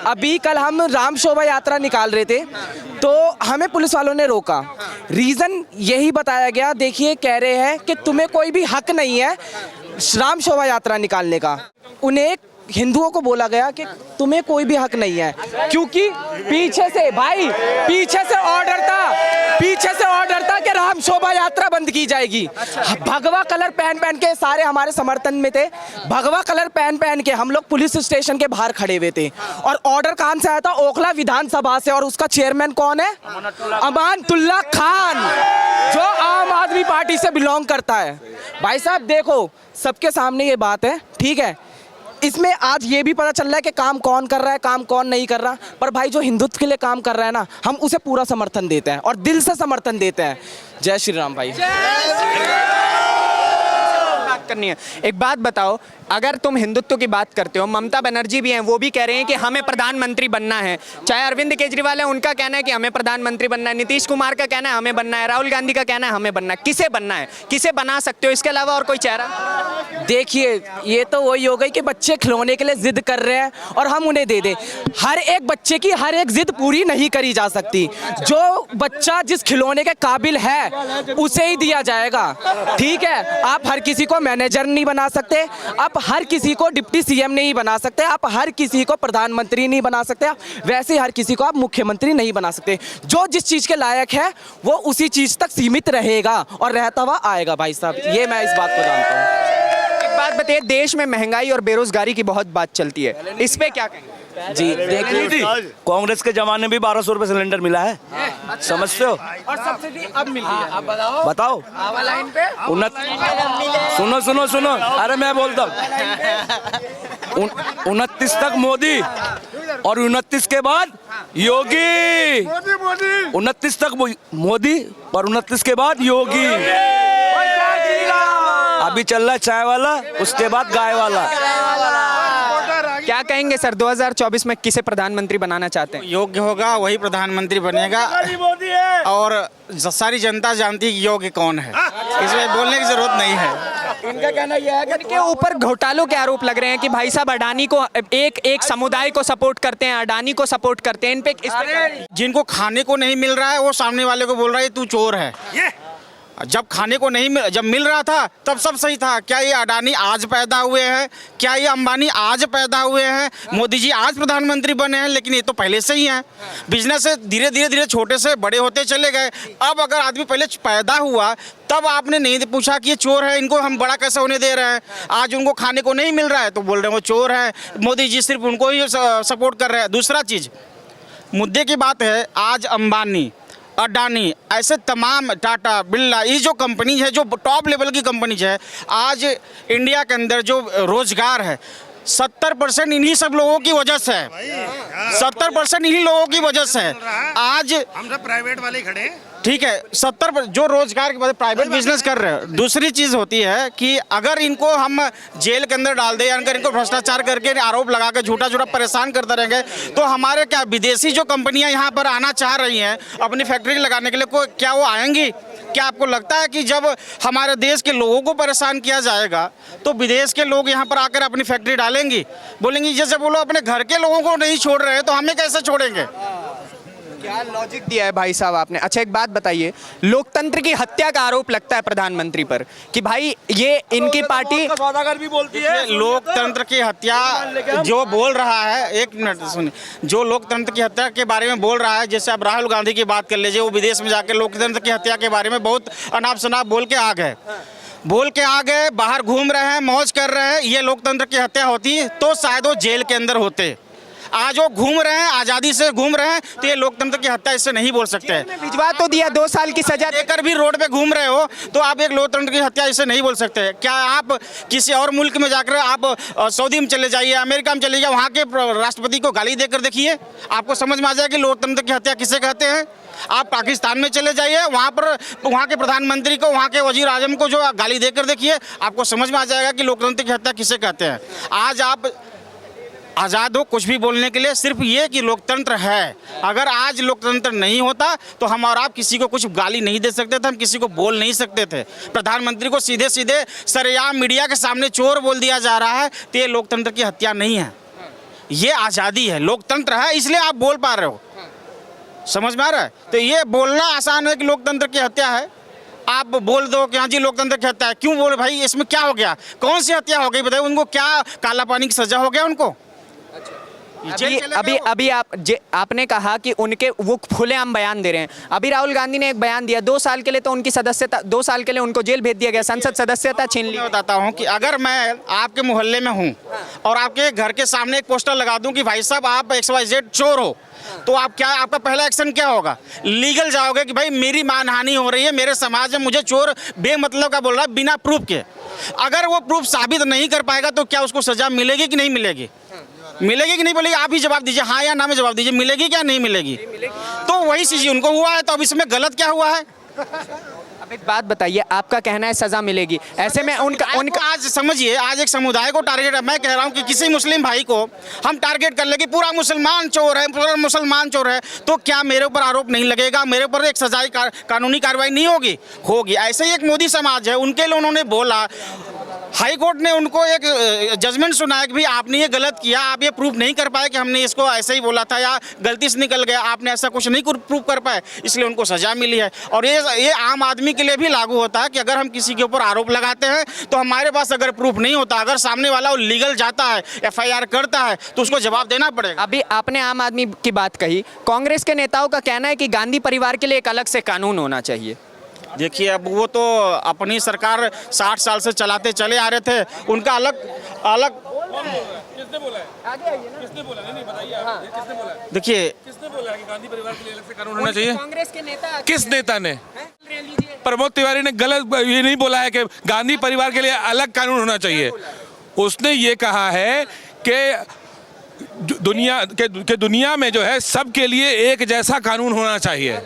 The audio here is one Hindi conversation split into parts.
अभी कल हम राम शोभा यात्रा निकाल रहे थे तो हमें पुलिस वालों ने रोका। रीज़न यही बताया गया, देखिए कह रहे हैं कि तुम्हें कोई भी हक नहीं है राम शोभा यात्रा निकालने का। उन्हें हिंदुओं को बोला गया कि तुम्हें कोई भी हक नहीं है, क्योंकि पीछे से ऑर्डर था कि राम शोभा यात्रा बंद की जाएगी। भगवा कलर पहन के सारे हमारे समर्थन में थे, भगवा कलर पहन के हम लोग पुलिस स्टेशन के बाहर खड़े हुए थे। और ऑर्डर कहाँ से आया था? ओखला विधानसभा से। और उसका चेयरमैन कौन है? अमानतुल्लाह खान, जो आम आदमी पार्टी से बिलोंग करता है। भाई साहब देखो, सबके सामने ये बात है, ठीक है। इसमें आज ये भी पता चल रहा है कि काम कौन कर रहा है, काम कौन नहीं कर रहा। पर भाई जो हिंदुत्व के लिए काम कर रहा है ना, हम उसे पूरा समर्थन देते हैं और दिल से समर्थन देते हैं। जय श्री राम भाई। बात करनी है। एक बात बताओ, अगर तुम हिंदुत्व की बात करते हो, ममता बनर्जी भी हैं, वो भी कह रहे हैं कि हमें प्रधानमंत्री बनना है। चाहे अरविंद केजरीवाल है, उनका कहना है कि हमें प्रधानमंत्री बनना है। नीतीश कुमार का कहना है हमें बनना है। राहुल गांधी का कहना है हमें बनना है। किसे बनना है? किसे बना सकते हो इसके अलावा और कोई चेहरा? देखिए, ये तो वही हो गई कि बच्चे खिलौने के लिए जिद कर रहे हैं और हम उन्हें दे दें। हर एक बच्चे की हर एक जिद पूरी नहीं करी जा सकती। जो बच्चा जिस खिलौने के काबिल है उसे ही दिया जाएगा, ठीक है। आप हर किसी को मैनेजर नहीं बना सकते, आप हर किसी को डिप्टी सीएम नहीं बना सकते, आप हर किसी को प्रधानमंत्री नहीं बना सकते, वैसे हर किसी को आप मुख्यमंत्री नहीं बना सकते। जो जिस चीज़ के लायक है वो उसी चीज़ तक सीमित रहेगा और रहता हुआ आएगा। भाई साहब, ये मैं इस बात को जानता हूँ। बात बताइए, देश में महंगाई और बेरोजगारी की बहुत बात चलती है, इस पे क्या कहेंगे? जी देखिए, कांग्रेस के जमाने में भी 1200 रुपए सिलेंडर मिला है, समझते हो? और सब्सिडी अब मिल रही है। बताओ। लाइन पे सुनो, अरे मैं बोलता हूँ 29 तक मोदी और 29 के बाद योगी। 29 तक मोदी और 29 के बाद योगी। अभी चल रहा है चाय वाला, उसके बाद गाय वाला। क्या कहेंगे सर, 2024 में किसे प्रधानमंत्री बनाना चाहते हैं? योग्य होगा वही प्रधानमंत्री बनेगा, और सारी जनता जानती है कि योग्य कौन है, इसमें बोलने की जरूरत नहीं है। इनका कहना यह है कि इनके ऊपर घोटालों के आरोप लग रहे हैं कि भाई साहब अडानी को एक समुदाय को सपोर्ट करते हैं, अडानी को सपोर्ट करते हैं। इन पे जिनको खाने को नहीं मिल रहा है वो सामने वाले को बोल रहा है तू चोर है। जब खाने को नहीं जब मिल रहा था तब सब सही था। क्या ये अडानी आज पैदा हुए हैं? क्या ये अंबानी आज पैदा हुए हैं? मोदी जी आज प्रधानमंत्री बने हैं? लेकिन ये तो पहले से ही हैं। बिजनेस से धीरे छोटे से बड़े होते चले गए। अब अगर आदमी पहले पैदा हुआ तब आपने नहीं पूछा कि ये चोर है, इनको हम बड़ा कैसे होने दे रहे हैं। आज उनको खाने को नहीं मिल रहा है तो बोल रहे हैं वो चोर है। मोदी जी सिर्फ उनको ही सपोर्ट कर रहे हैं। दूसरा चीज़, मुद्दे की बात है, आज अंबानी, अडानी, ऐसे तमाम टाटा, बिरला, ये जो कंपनी है, जो टॉप लेवल की कंपनी है, आज इंडिया के अंदर जो रोजगार है 70% इन्हीं सब लोगों की वजह से है। 70% इन्हीं लोगों की वजह से है। आज हम सब प्राइवेट वाले खड़े हैं, ठीक है, 70% जो रोजगार के बाद प्राइवेट बिजनेस कर रहे हैं। दूसरी चीज़ होती है कि अगर इनको हम जेल के अंदर डाल दें या अगर इनको भ्रष्टाचार करके आरोप लगा के झूठा परेशान करते रहेंगे तो हमारे क्या विदेशी जो कंपनियां यहाँ पर आना चाह रही हैं अपनी फैक्ट्री लगाने के लिए, क्या वो आएंगी? क्या आपको लगता है कि जब हमारे देश के लोगों को परेशान किया जाएगा तो विदेश के लोग यहाँ पर आकर अपनी फैक्ट्री डालेंगी? बोलेंगी जैसे वो लोग अपने घर के लोगों को नहीं छोड़ रहे हैं तो हमें कैसे छोड़ेंगे? क्या लॉजिक दिया है भाई साहब आपने। अच्छा एक बात बताइए, लोकतंत्र की हत्या का आरोप लगता है प्रधानमंत्री पर कि भाई ये इनकी पार्टी सौदागर भी बोलती है लोकतंत्र की हत्या। जो बोल रहा है, एक मिनट सुनिए, जो लोकतंत्र की हत्या के बारे में बोल रहा है, जैसे आप राहुल गांधी की बात कर लीजिए, वो विदेश में जाकर लोकतंत्र की हत्या के बारे में बहुत अनाप शनाप बोल के आ गए, बाहर घूम रहे हैं, मौज कर रहे हैं। ये लोकतंत्र की हत्या होती तो शायद वो जेल के अंदर होते। आज वो घूम रहे हैं, आज़ादी से घूम रहे हैं, तो ये लोकतंत्र की हत्या इससे नहीं बोल सकते हैं। भिजवा तो दिया, 2 साल की सजा देकर भी रोड पे घूम रहे हो तो आप एक लोकतंत्र की हत्या इससे नहीं बोल सकते। क्या आप किसी और मुल्क में जाकर आप सऊदी में चले जाइए, अमेरिका में चले जाइए, वहाँ के राष्ट्रपति को गाली देकर देखिए, आपको समझ में आ जाएगी लोकतंत्र की हत्या किसे कहते हैं। आप पाकिस्तान में चले जाइए, वहाँ के प्रधानमंत्री को, वहाँ के वजीर आजम को जो गाली देकर देखिए, आपको समझ में आ जाएगा कि लोकतंत्र की हत्या किसे कहते हैं। आज आप आज़ाद हो कुछ भी बोलने के लिए, सिर्फ ये कि लोकतंत्र है। अगर आज लोकतंत्र नहीं होता तो हम और आप किसी को कुछ गाली नहीं दे सकते थे, हम किसी को बोल नहीं सकते थे। प्रधानमंत्री को सीधे सरेआम मीडिया के सामने चोर बोल दिया जा रहा है, तो ये लोकतंत्र की हत्या नहीं है। ये आज़ादी है, लोकतंत्र है, इसलिए आप बोल पा रहे हो। समझ में आ रहा है? तो ये बोलना आसान है कि लोकतंत्र की हत्या है। आप बोल दो कि हाँ जी लोकतंत्र की हत्या है, क्यों बोले भाई? इसमें क्या हो गया? कौन सी हत्या हो गई बताइए? उनको क्या काला पानी की सजा हो गया उनको? अभी आपने कहा कि उनके वो खुलेआम बयान दे रहे हैं। अभी राहुल गांधी ने एक बयान दिया, 2 साल के लिए तो उनकी सदस्यता, 2 साल के लिए उनको जेल भेज दिया गया, संसद सदस्यता छीन ली। मैं बताता हूँ कि अगर मैं आपके मोहल्ले में हूँ और आपके घर के सामने एक पोस्टर लगा दूं कि भाई साहब आप XYZ चोर हो, तो आप क्या, आपका पहला एक्शन क्या होगा? लीगल जाओगे कि भाई मेरी मानहानि हो रही है, मेरे समाज में मुझे चोर बेमतलब का बोल रहा है बिना प्रूफ के। अगर वो प्रूफ साबित नहीं कर पाएगा तो क्या उसको सजा मिलेगी कि नहीं मिलेगी? मिलेगी कि नहीं मिलेगी? आप ही जवाब दीजिए, हाँ या ना में जवाब दीजिए। मिलेगी क्या नहीं मिलेगी? तो वही चीज उनको हुआ है, तो अब इसमें गलत क्या हुआ है? अब एक बात बताइए, आपका कहना है सजा मिलेगी, ऐसे में उनका आज समझिए, आज एक समुदाय को टारगेट है। मैं कह रहा हूँ कि किसी मुस्लिम भाई को हम टारगेट कर ले कि पूरा मुसलमान चोर है, पूरा मुसलमान चोर है, तो क्या मेरे ऊपर आरोप नहीं लगेगा? मेरे ऊपर एक सजाई कानूनी कार्रवाई नहीं होगी? होगी। ऐसे ही एक मोदी समाज है, उनके लिए उन्होंने बोला, हाई कोर्ट ने उनको एक जजमेंट सुनाया कि भाई आपने ये गलत किया, आप ये प्रूफ नहीं कर पाए कि हमने इसको ऐसे ही बोला था या गलती से निकल गया, आपने ऐसा कुछ नहीं प्रूफ कर पाए, इसलिए उनको सजा मिली है। और ये आम आदमी के लिए भी लागू होता है कि अगर हम किसी के ऊपर आरोप लगाते हैं तो हमारे पास अगर प्रूफ नहीं होता, अगर सामने वाला वो लीगल जाता है, FIR करता है, तो उसको जवाब देना पड़ेगा। अभी आपने आम आदमी की बात कही, कांग्रेस के नेताओं का कहना है कि गांधी परिवार के लिए एक अलग से कानून होना चाहिए। देखिए, अब वो तो अपनी सरकार 60 साल से चलाते चले आ रहे थे, उनका अलग किसने बोला है? किसने बोला? नहीं बताइए आप, किसने बोला? देखिए, किसने बोला कि गांधी परिवार के लिए अलग से कानून होना चाहिए? कांग्रेस के नेता। किस नेता ने? प्रमोद तिवारी ने गलत ये नहीं बोला है कि गांधी परिवार के लिए अलग कानून होना चाहिए। उसने ये कहा है कि दुनिया में जो है सबके लिए एक जैसा कानून होना चाहिए।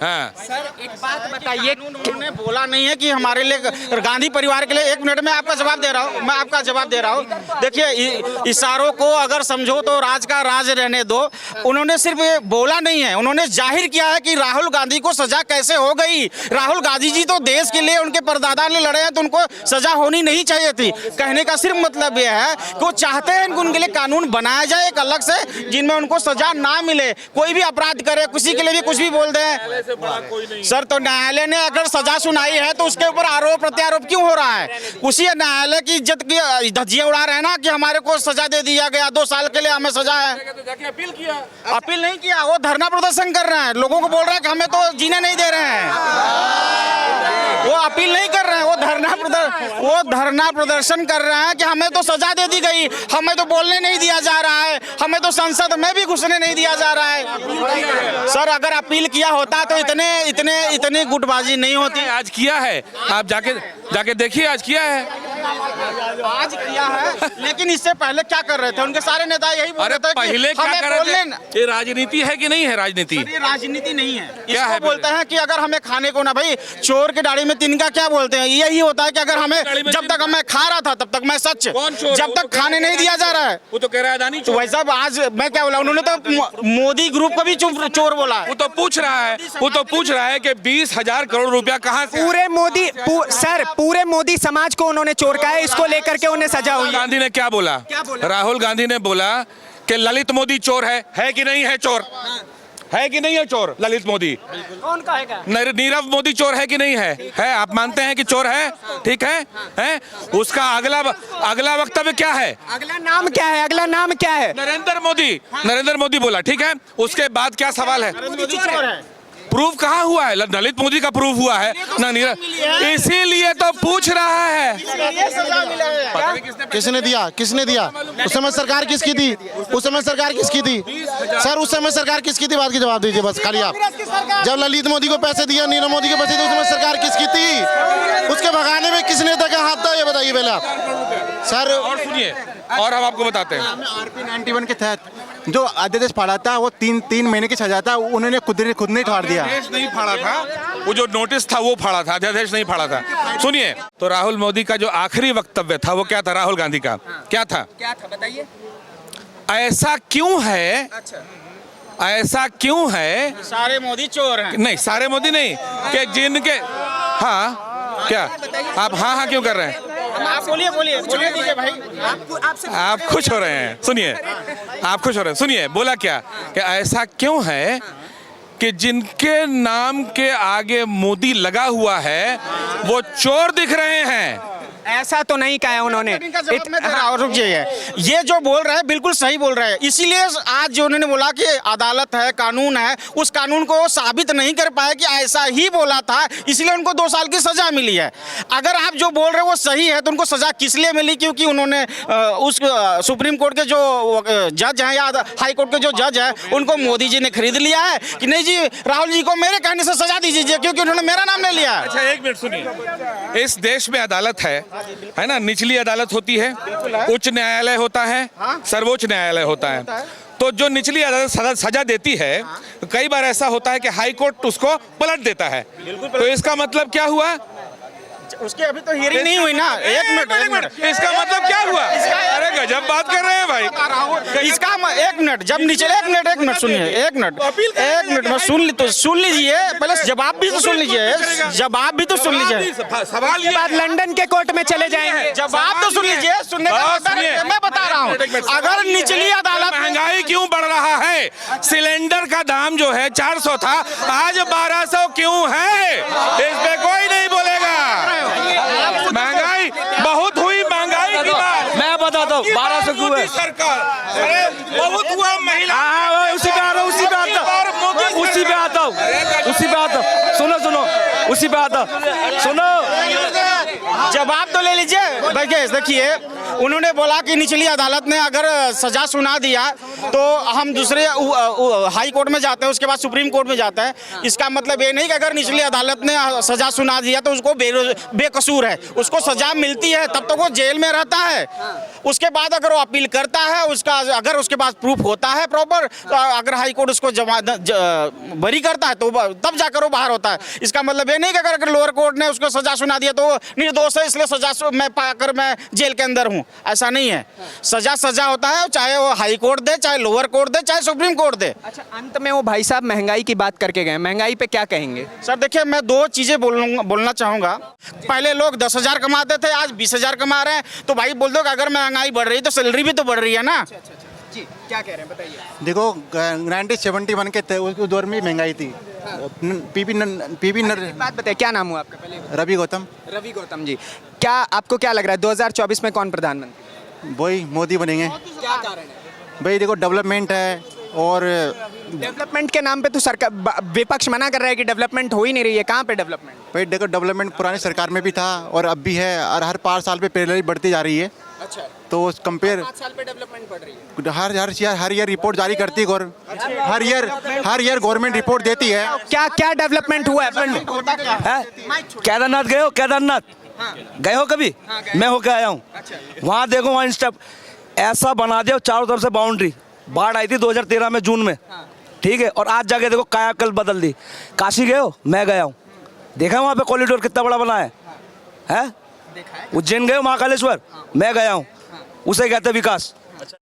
हाँ सर, एक बात बताइए, उन्होंने बोला नहीं है कि हमारे लिए गांधी परिवार के लिए। 1 मिनट में आपका जवाब दे रहा हूँ, मैं आपका जवाब दे रहा हूँ। देखिए, इशारों को अगर समझो तो राज का राज रहने दो। उन्होंने सिर्फ ये बोला नहीं है, उन्होंने जाहिर किया है कि राहुल गांधी को सजा कैसे हो गई। राहुल गांधी जी तो देश के लिए, उनके परदादा ने लड़े हैं, तो उनको सजा होनी नहीं चाहिए थी। कहने का सिर्फ मतलब यह है कि वो चाहते हैं कि उनके लिए कानून बनाया जाए एक अलग से, जिनमें उनको सजा ना मिले। कोई भी अपराध करे, किसी के लिए भी कुछ भी बोल दें सर, तो न्यायालय ने अगर सजा सुनाई है तो उसके ऊपर आरोप प्रत्यारोप क्यों हो रहा है? उसी न्यायालय की इज्जत की धज्जियां उड़ा रहे हैं ना कि हमारे को सजा दे दिया गया, 2 साल के लिए हमें सजा है। अपील किया, अपील नहीं किया, वो धरना प्रदर्शन कर रहे हैं, लोगों को बोल रहे हैं कि हमें तो जीने नहीं दे रहे हैं। वो अपील नहीं कर रहे हैं, वो धरना प्रदर्शन कर रहे हैं कि हमें तो सजा दे दी गई, हमें तो बोलने नहीं दिया जा रहा है, हमें तो संसद में भी घुसने नहीं दिया जा रहा है। सर, अगर अपील किया होता तो इतनी गुटबाजी नहीं होती। आज किया है, आप जाके देखिए, आज किया है। आज किया है, लेकिन इससे पहले क्या कर रहे थे? उनके सारे नेता यही बोल रहे थे कि पहले क्या हमें कर रहे बोलने थे? ये राजनीति है कि नहीं है? राजनीति, ये राजनीति नहीं है। क्या इसको है? बोलते हैं कि अगर हमें खाने को ना, भाई चोर के दाढ़ी में तिनका क्या बोलते हैं? यही होता है कि अगर हमें, जब तक मैं खा रहा था तब तक मैं सच, जब तक खाने नहीं दिया जा रहा है। वो तो कह रहा है अदानी तो वैसा आज मैं क्या बोला, उन्होंने तो मोदी ग्रुप को भी चोर बोला। वो तो पूछ रहा है कि 20,000 करोड़ रुपया कहाँ से? पूरे मोदी समाज को उन्होंने चोर कहा है, इसको लेकर के उन्हें सजा हुई। गांधी ने क्या बोला? राहुल गांधी ने बोला कि ललित मोदी चोर है कि नहीं है? चोर है कि नहीं है? चोर ललित मोदी कौन कहेगा? नीरव मोदी चोर है कि नहीं है? आप मानते हैं कि चोर है? ठीक है? उसका अगला वक्तव्य क्या है? अगला नाम क्या है? अगला नाम क्या है? नरेंद्र मोदी बोला, ठीक है। उसके बाद क्या सवाल है? प्रूफ कहाँ हुआ है? ललित मोदी का प्रूफ हुआ है ना? नीरव, इसीलिए तो पूछ रहा है। किसने दिया? उस समय सरकार किसकी थी? सर, उस समय सरकार किसकी थी? बात की जवाब दीजिए बस, खाली आप। जब ललित मोदी को पैसे दिया, नीरव मोदी को पैसे दिए, उस समय सरकार किसकी थी? उसके भगाने में किस नेता का हाथ था, ये बताइए पहले आप। सर, और सुनिए, और हम आपको बताते हैं। RP 91 के तहत जो अध्यादेश फाड़ा था, वो 3 महीने की सजा था, उन्होंने खुद ने फाड़ दिया। अध्यादेश नहीं फाड़ा था, वो जो नोटिस था वो फाड़ा था, अध्यादेश नहीं फाड़ा था। सुनिए, तो राहुल मोदी का जो आखिरी वक्तव्य था वो क्या था? राहुल गांधी का क्या था? बताइए। ऐसा क्यों है? सारे मोदी चोर हैं। नहीं, सारे मोदी नहीं, कि जिनके, हाँ क्या आप हाँ क्यों कर रहे हैं? आप बोलिए दीजिए भाई। आप खुश हो रहे हैं। सुनिए, आप खुश हो रहे हैं? सुनिए बोला क्या कि ऐसा क्यों है कि जिनके नाम के आगे मोदी लगा हुआ है वो चोर दिख रहे हैं। ऐसा तो नहीं कहा उन्होंने। इनका जवाब मैं दे रहा हूं, रुक जाइए। ये जो बोल रहे हैं बिल्कुल सही बोल रहे हैं, इसीलिए आज जो उन्होंने बोला कि अदालत है, कानून है, उस कानून को साबित नहीं कर पाए कि ऐसा ही बोला था, इसलिए उनको 2 साल की सजा मिली है। अगर आप जो बोल रहे हैं वो सही है तो उनको सजा किस लिए मिली? क्योंकि उन्होंने उस सुप्रीम कोर्ट के जो जज हैं या हाई कोर्ट के जो जज हैं उनको मोदी जी ने खरीद लिया है कि नहीं जी राहुल जी को मेरे कहने से सजा दीजिए क्योंकि उन्होंने मेरा नाम ले लिया है। अच्छा एक मिनट सुनिए, इस देश में अदालत है ना, निचली अदालत होती है, उच्च न्यायालय होता है, सर्वोच्च न्यायालय होता है। तो जो निचली अदालत सजा देती है, कई बार ऐसा होता है कि हाई कोर्ट उसको पलट देता है। तो इसका मतलब क्या हुआ? उसकी अभी तो हियरिंग नहीं हुई ना। एक मिनट, इसका मतलब क्या हुआ? अरे गजब बात कर रहे हैं भाई। इसका एक मिनट जब नीचे एक मिनट सुनिए, एक मिनट में सुन लीजिए, पहले जवाब भी तो सुन लीजिए, जवाब भी तो सुन लीजिए। सवाल ये बाद लंदन के कोर्ट में चले जाएंगे। जवाब तो सुन लीजिए, सुनने का मतलब है, मैं बता रहा हूँ। अगर निचली अदालत महंगाई क्यों बढ़ रहा है? सिलेंडर का दाम जो है 400 था, आज 1200 क्यों है? इस पे कोई नहीं बोलेगा। महंगाई बहुत हुई, महंगाई की बात मैं बताता हूँ 1200 क्यों है? सरकार अरे बहुत हुआ महिला। उसी पे आता हूँ उसी पे आता हूँ सुनो उसी पे आता सुनो। जवाब तो ले लीजिए। देखिए उन्होंने बोला कि निचली अदालत ने अगर सजा सुना दिया तो हम दूसरे हाई कोर्ट में जाते हैं, उसके बाद सुप्रीम कोर्ट में जाते हैं। इसका मतलब ये नहीं कि अगर निचली अदालत ने सजा सुना दिया तो उसको बेकसूर है, उसको सजा मिलती है, तब तक वो जेल में रहता है। उसके बाद अगर वो अपील करता है, उसका अगर उसके पास प्रूफ होता है प्रॉपर, अगर हाई कोर्ट उसको बरी करता है तो तब जाकर वो बाहर होता है। इसका मतलब ये नहीं कि अगर लोअर कोर्ट ने उसको सजा सुना दिया तो वो निर्दोष है इसलिए सजा मैं पाकर मैं जेल के अंदर हूँ, ऐसा नहीं है। सजा होता है, चाहे वो हाई कोर्ट दे, चाहे लोअर कोर्ट दे, चाहे सुप्रीम कोर्ट दे। अच्छा, अंत में वो भाई साहब महंगाई की बात करके गए, महंगाई पे क्या कहेंगे? सर देखिए, मैं 2 चीजें बोलना चाहूंगा। पहले लोग 10,000 कमाते थे, आज 20,000 कमा रहे हैं, तो भाई बोल दो कि अगर महंगाई बढ़ रही है तो सैलरी भी तो बढ़ रही है ना। जी क्या कह रहे हैं बताइए। देखो 1971 के उस दौर में महंगाई थी। पीपी बात बताइए, क्या नाम हुआ आपका पहले? रवि गौतम। रवि गौतम जी, क्या आपको क्या लग रहा है 2024 में कौन प्रधानमंत्री? वही मोदी बनेंगे। क्या कारण है? भाई देखो डेवलपमेंट है, और डेवलपमेंट के नाम पे तो सरकार विपक्ष मना कर रहा है कि डेवलपमेंट हो ही नहीं रही है। कहाँ पे डेवलपमेंट? भाई देखो डेवलपमेंट पुरानी सरकार में भी था और अब भी है, और हर 5 साल पे पैरेलली बढ़ती जा रही है। अच्छा, तो कंपेयर 5 साल पे डेवलपमेंट बढ़ रही है। हर ईयर रिपोर्ट जारी करती है हर ईयर गवर्नमेंट रिपोर्ट देती है। क्या क्या डेवलपमेंट हुआ है? केदारनाथ गए हो? केदारनाथ गए हो कभी? मैं होकर आया हूँ। वहाँ देखो, वहाँ स्टेप ऐसा बना दिया चारों तरफ से बाउंड्री। बाढ़ आई थी 2013 में जून में, ठीक है, और आज जाके देखो कायाकल्प बदल दी। काशी गए हो? मैं गया हूँ, देखा वहाँ पे कॉरिडोर कितना बड़ा बना है? उज्जैन गए हो? महाकालेश्वर मैं गया हूँ, उसे कहते विकास।